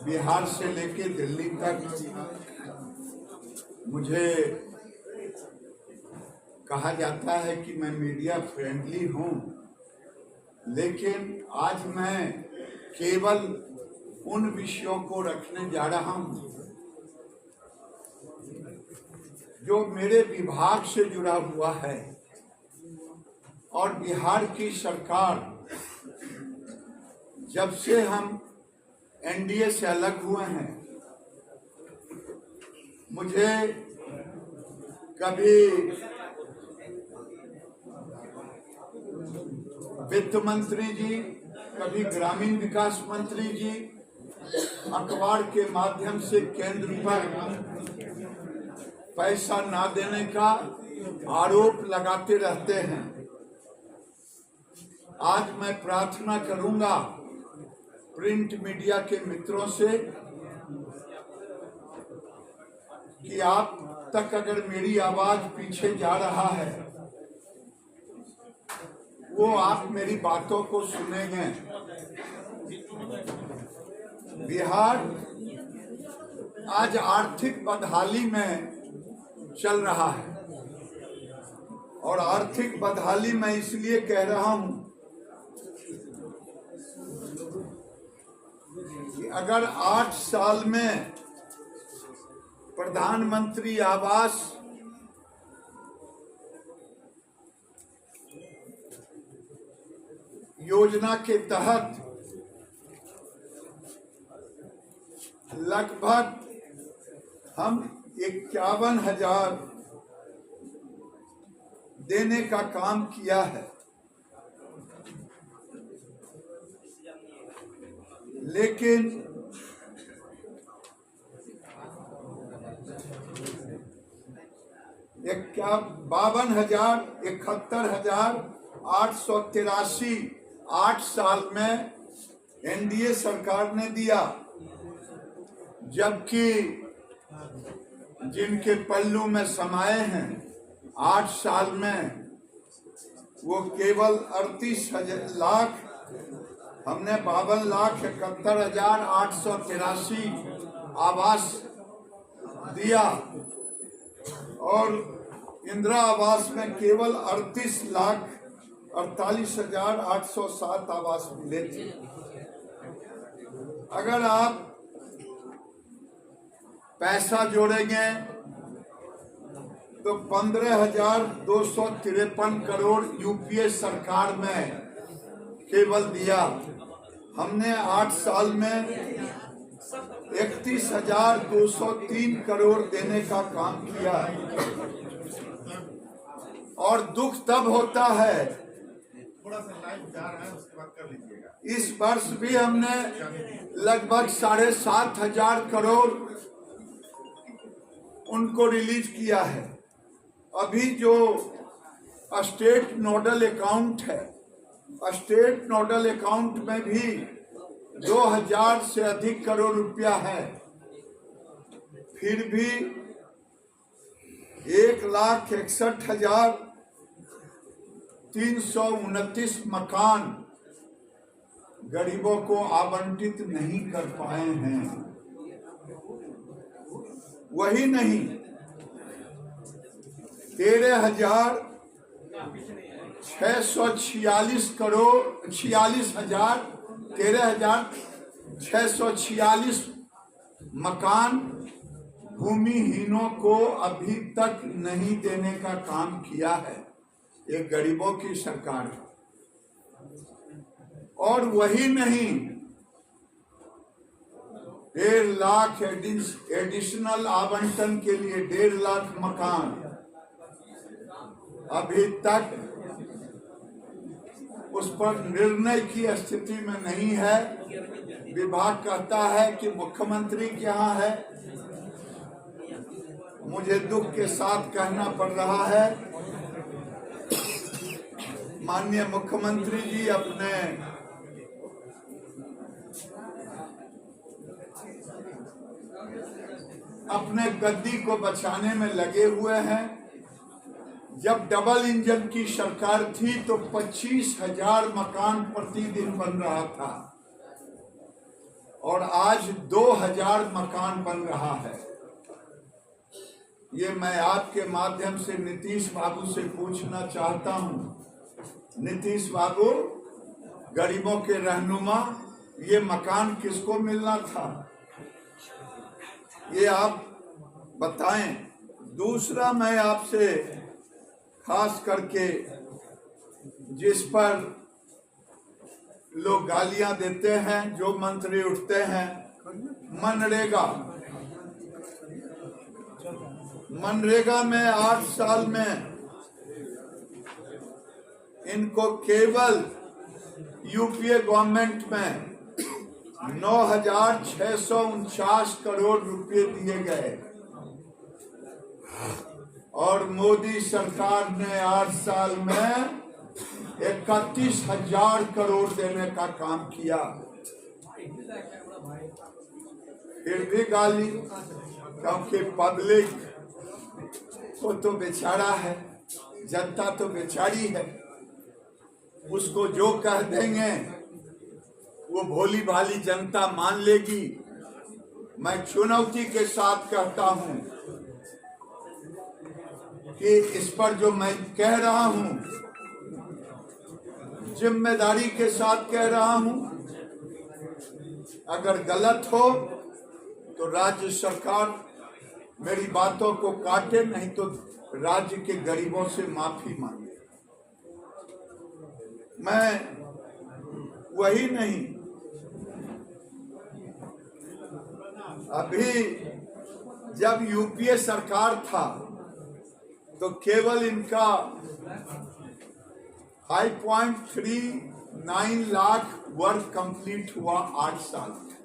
बिहार से लेके दिल्ली तक मुझे कहा जाता है कि मैं मीडिया फ्रेंडली हूं, लेकिन आज मैं केवल उन विषयों को रखने जा रहा हूं जो मेरे विभाग से जुड़ा हुआ है। और बिहार की सरकार जब से हम एनडीए से अलग हुए हैं, मुझे कभी वित्त मंत्री जी, कभी ग्रामीण विकास मंत्री जी अखबार के माध्यम से केंद्र पर पैसा ना देने का आरोप लगाते रहते हैं। आज मैं प्रार्थना करूंगा प्रिंट मीडिया के मित्रों से कि आप तक अगर मेरी आवाज पीछे जा रहा है, वो आप मेरी बातों को सुनेंगे। बिहार आज आर्थिक बदहाली में चल रहा है, और आर्थिक बदहाली मैं इसलिए कह रहा हूं कि अगर 8 साल में प्रधानमंत्री आवास योजना के तहत लगभग हम 51,000 देने का काम किया है, लेकिन क्या 52,71,883 8 साल में एनडीए सरकार ने दिया, जबकि जिनके पल्लू में समाये हैं 8 साल में वो केवल 38 लाख, हमने 52,71,883 आवास दिया, और इंदिरा आवास में केवल 38,48,807 आवास मिले थे। अगर आप पैसा जोड़ेंगे तो 15,253 करोड़ यूपीए सरकार में केवल दिया। हमने 8 साल में 31,203 करोड़ देने का काम किया। और दुख तब होता है, इस वर्ष भी हमने लगभग 7,500 करोड़ उनको रिलीज किया है। अभी जो स्टेट नोडल अकाउंट है, स्टेट नोडल अकाउंट में भी 2,000 से अधिक करोड़ रुपया है, फिर भी 1,61,329 मकान गरीबों को आवंटित नहीं कर पाए हैं। वही नहीं, 13,646 करोड़ 13,646 मकान भूमिहीनों को अभी तक नहीं देने का काम किया है ये गरीबों की सरकार। और वही नहीं, 1.5 लाख एडिशनल आवंटन के लिए 1.5 लाख मकान अभी तक उस पर निर्णय की स्थिति में नहीं है। विभाग कहता है कि मुख्यमंत्री के यहाँ है। मुझे दुख के साथ कहना पड़ रहा है, माननीय मुख्यमंत्री जी अपने गद्दी को बचाने में लगे हुए हैं। जब डबल इंजन की सरकार थी तो 25,000 मकान प्रतिदिन बन रहा था, और आज 2000 मकान बन रहा है। ये मैं आपके माध्यम से नीतीश बाबू से पूछना चाहता हूं। नीतीश बाबू, गरीबों के रहनुमा, ये मकान किसको मिलना था, ये आप बताएं। दूसरा, मैं आपसे खास करके जिस पर लोग गालियां देते हैं, जो मंत्री उठते हैं, मनरेगा में 8 साल में इनको केवल यूपीए गवर्नमेंट में 9,649 करोड़ रुपए दिए गए और मोदी सरकार ने 8 साल में 31,000 करोड़ देने का काम किया। फिर भी गाली, क्योंकि पब्लिक को तो बेचारा है, जनता तो बेचारी है, उसको जो कह देंगे वो भोली भाली जनता मान लेगी। मैं चुनौती के साथ कहता हूं कि इस पर जो मैं कह रहा हूं, जिम्मेदारी के साथ कह रहा हूं। अगर गलत हो तो राज्य सरकार मेरी बातों को काटे, नहीं तो राज्य के गरीबों से माफी मांगे। मैं वही नहीं, अभी जब यूपीए सरकार था तो केवल इनका 5.39 लाख वर्क कंप्लीट हुआ 8 साल में।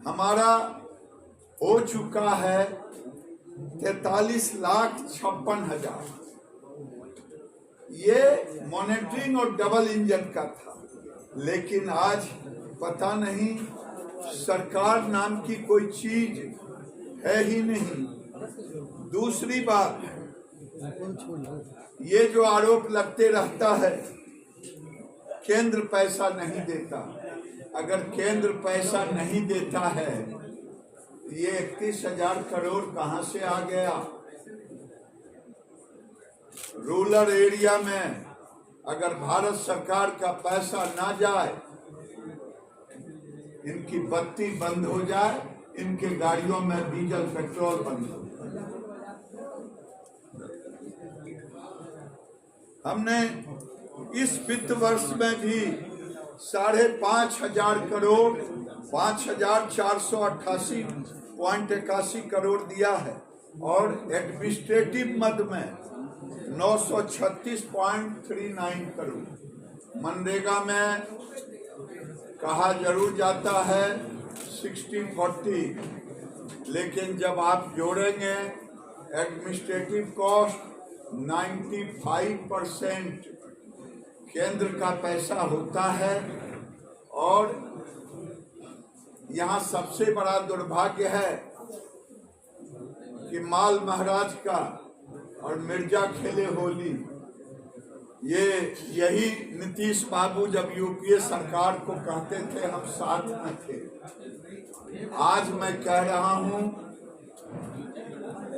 हमारा हो चुका है 43,56,000। ये मॉनिटरिंग और डबल इंजन का था, लेकिन आज पता नहीं सरकार नाम की कोई चीज है ही नहीं। दूसरी बात, ये जो आरोप लगते रहता है केंद्र पैसा नहीं देता, अगर केंद्र पैसा नहीं देता है ये 31,000 करोड़ कहां से आ गया। रूरल एरिया में अगर भारत सरकार का पैसा ना जाए, इनकी बत्ती बंद हो जाए, इनके गाड़ियों में डीजल पेट्रोल बंद हो जाए। हमने इस वित्त वर्ष में भी 5,500 करोड़ 5,488.81 करोड़ दिया है और एडमिनिस्ट्रेटिव मद में 936.39 करोड़। मनरेगा में कहा जरूर जाता है 60-40, लेकिन जब आप जोड़ेंगे एडमिनिस्ट्रेटिव कॉस्ट 95% केंद्र का पैसा होता है। और यहाँ सबसे बड़ा दुर्भाग्य है कि माल महाराज का और मिर्जा खेले होली, यही नीतीश बाबू जब यूपीए सरकार को कहते थे हम साथ में थे। आज मैं कह रहा हूं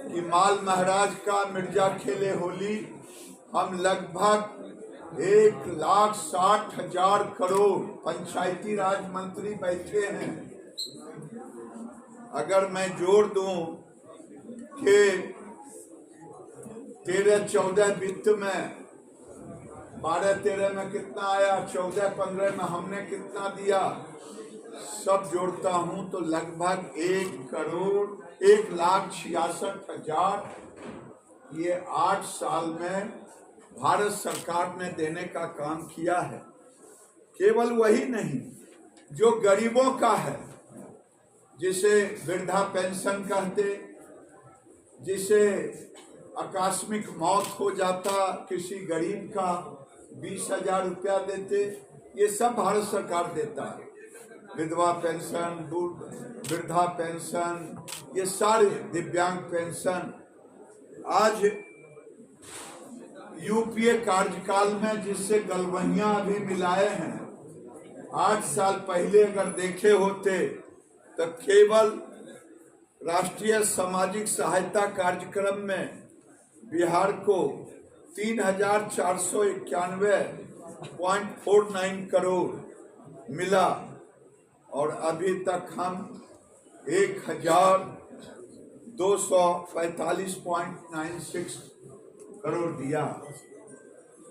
कि माल महाराज का मिर्जा खेले होली हम लगभग 1,60,000 करोड़, पंचायती राज मंत्री बैठे हैं, अगर मैं जोड़ दूं कि 13-14 वित्त में 12-13 में कितना आया, 14-15 में हमने कितना दिया, सब जोड़ता हूं तो लगभग 1,66,000 ये 8 साल में भारत सरकार ने देने का काम किया है। केवल वही नहीं, जो गरीबों का है, जिसे वृद्धा पेंशन कहते, जिसे आकस्मिक मौत हो जाता किसी गरीब का 20,000 रुपया देते, ये सब भारत सरकार देता है। विधवा पेंशन, वृद्धा पेंशन, ये सारे दिव्यांग पेंशन। आज यूपीए कार्यकाल में जिससे गलवहियां अभी मिलाए हैं, 8 साल पहले अगर देखे होते तो केवल राष्ट्रीय सामाजिक सहायता कार्यक्रम में बिहार को 3,491.49 करोड़ मिला और अभी तक हम 1,245.96 करोड़ दिया।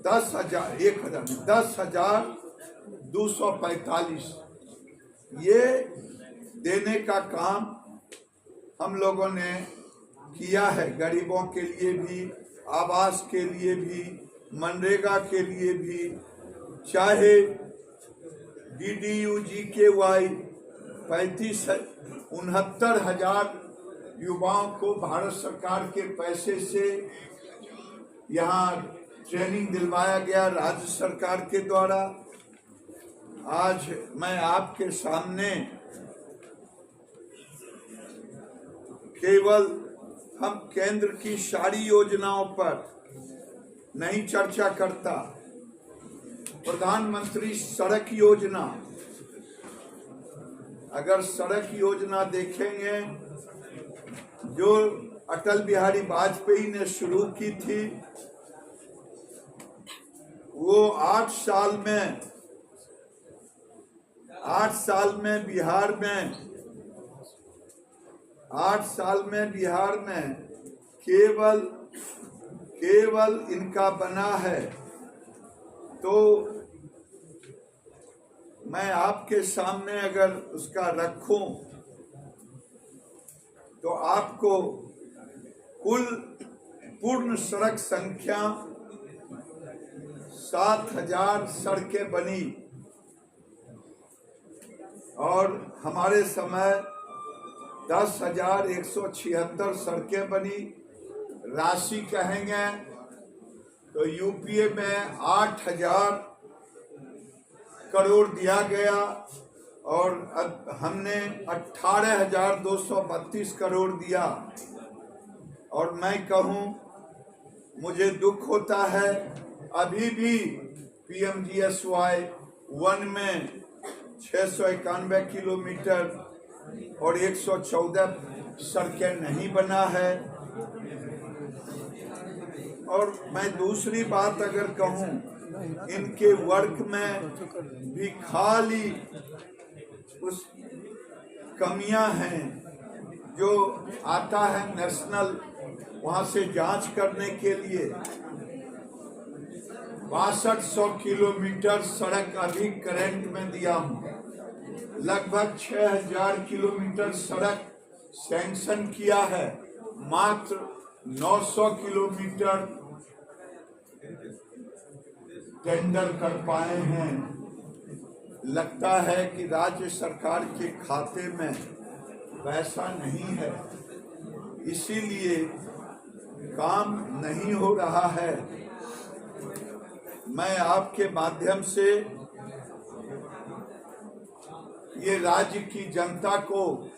10,245 ये देने का काम हम लोगों ने किया है। गरीबों के लिए भी, आवास के लिए भी, मनरेगा के लिए भी, चाहे DDU-GKY 69,000 युवाओं को भारत सरकार के पैसे से यहाँ ट्रेनिंग दिलवाया गया राज्य सरकार के द्वारा। आज मैं आपके सामने केवल हम केंद्र की सारी योजनाओं पर नहीं चर्चा करता। प्रधानमंत्री सड़क योजना, अगर सड़क योजना देखेंगे जो अटल बिहारी वाजपेयी ने शुरू की थी, वो 8 साल में बिहार में केवल इनका बना है। तो मैं आपके सामने अगर उसका रखूं तो आपको कुल पूर्ण सड़क संख्या 7,000 सड़कें बनी और हमारे समय 10,176 सड़कें बनी। राशि कहेंगे तो यूपीए में 8,000 करोड़ दिया गया और हमने 18,232 करोड़ दिया। और मैं कहूं, मुझे दुख होता है अभी भी PMGSY 1 में 691 किलोमीटर और 114 सड़कें नहीं बना है। और मैं दूसरी बात अगर कहूं, इनके वर्क में भी खाली उस कमियां हैं जो आता है नेशनल वहां से जांच करने के लिए। 6200 किलोमीटर सड़क अभी करंट में दिया हूं। लगभग 6,000 किलोमीटर सड़क सैंक्शन किया है, मात्र 900 किलोमीटर टेंडर कर पाए हैं। लगता है कि राज्य सरकार के खाते में पैसा नहीं है, इसीलिए काम नहीं हो रहा है। मैं आपके माध्यम से ये राज्य की जनता को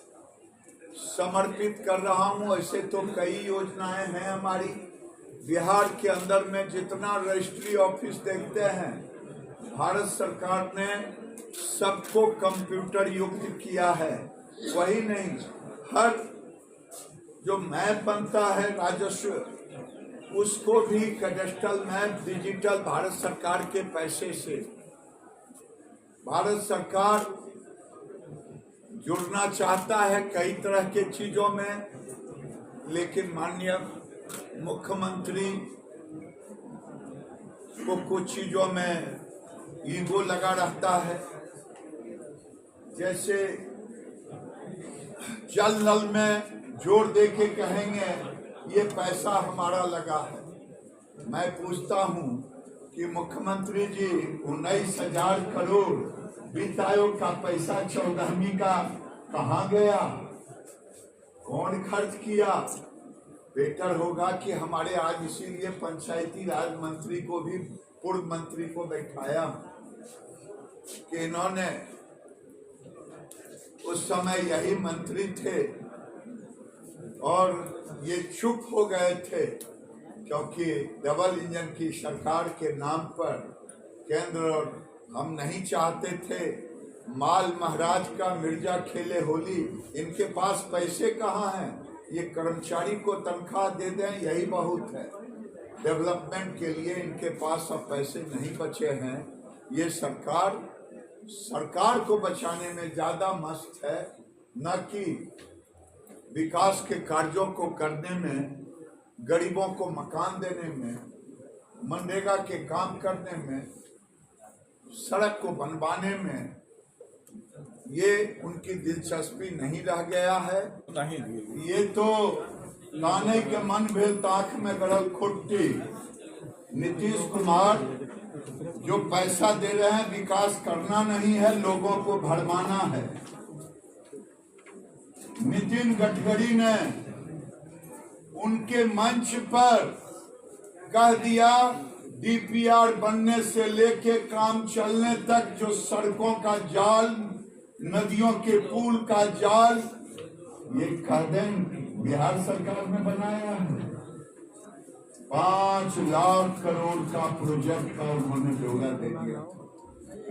समर्पित कर रहा हूं। ऐसे तो कई योजनाएं हैं हमारी बिहार के अंदर में। जितना रजिस्ट्री ऑफिस देखते हैं, भारत सरकार ने सबको कंप्यूटर युक्त किया है। वही नहीं, हर जो मैप बनता है राजस्व, उसको भी कैडेस्ट्रल मैप डिजिटल भारत सरकार के पैसे से। भारत सरकार जुड़ना चाहता है कई तरह के चीजों में, लेकिन माननीय मुख्यमंत्री को कुछ चीजों में ईगो लगा रहता है। जैसे जल नल में जोर दे के कहेंगे ये पैसा हमारा लगा है। मैं पूछता हूं कि मुख्यमंत्री जी 19,000 करोड़ वित्त आयोग का पैसा 14वीं का कहाँ गया, कौन खर्च किया? बेटर होगा कि हमारे आज इसीलिए पंचायती राज मंत्री को भी, पूर्व मंत्री को बैठाया कि इन्होंने उस समय यही मंत्री थे और ये चुप हो गए थे, क्योंकि डबल इंजन की सरकार के नाम पर केंद्र और हम नहीं चाहते थे माल महाराज का मिर्जा खेले होली, इनके पास पैसे कहाँ हैं? ये कर्मचारी को तनख्वाह दे दें यही बहुत है। डेवलपमेंट के लिए इनके पास अब पैसे नहीं बचे हैं। ये सरकार को बचाने में ज्यादा मस्त है, न कि विकास के कार्यों को करने में, गरीबों को मकान देने में, मनरेगा के काम करने में, सड़क को बनवाने में। ये उनकी दिलचस्पी नहीं रह गया है। ये तो ताने के मन भेल ताख में गड़ल खुट्टी। नीतीश कुमार जो पैसा दे रहे हैं, विकास करना नहीं है, लोगों को भरमाना है। नितिन गडकरी ने उनके मंच पर कह दिया, डीपीआर बनने से लेके काम चलने तक जो सड़कों का जाल, नदियों के पुल का जाल, ये कह दें बिहार सरकार ने बनाया है। 5 लाख करोड़ का प्रोजेक्ट का उन्होंने ब्यौरा दे दिया।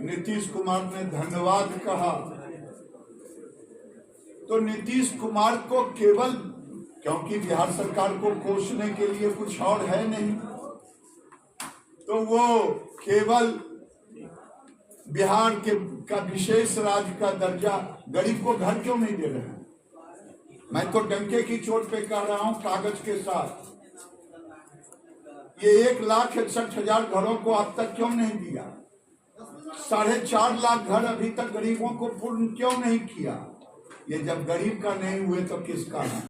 नीतीश कुमार ने धन्यवाद कहा। तो नीतीश कुमार को केवल, क्योंकि बिहार सरकार को कोसने के लिए कुछ और है नहीं, तो वो केवल बिहार का विशेष राज्य का दर्जा गरीब को घर क्यों नहीं दे रहे हैं? मैं तो डंके की चोट पे कह रहा हूं, कागज के साथ। ये 1,61,000 घरों को अब तक क्यों नहीं दिया? 4.5 लाख घर अभी तक गरीबों को पूर्ण क्यों नहीं किया? ये जब गरीब का नहीं हुए तो किसका है?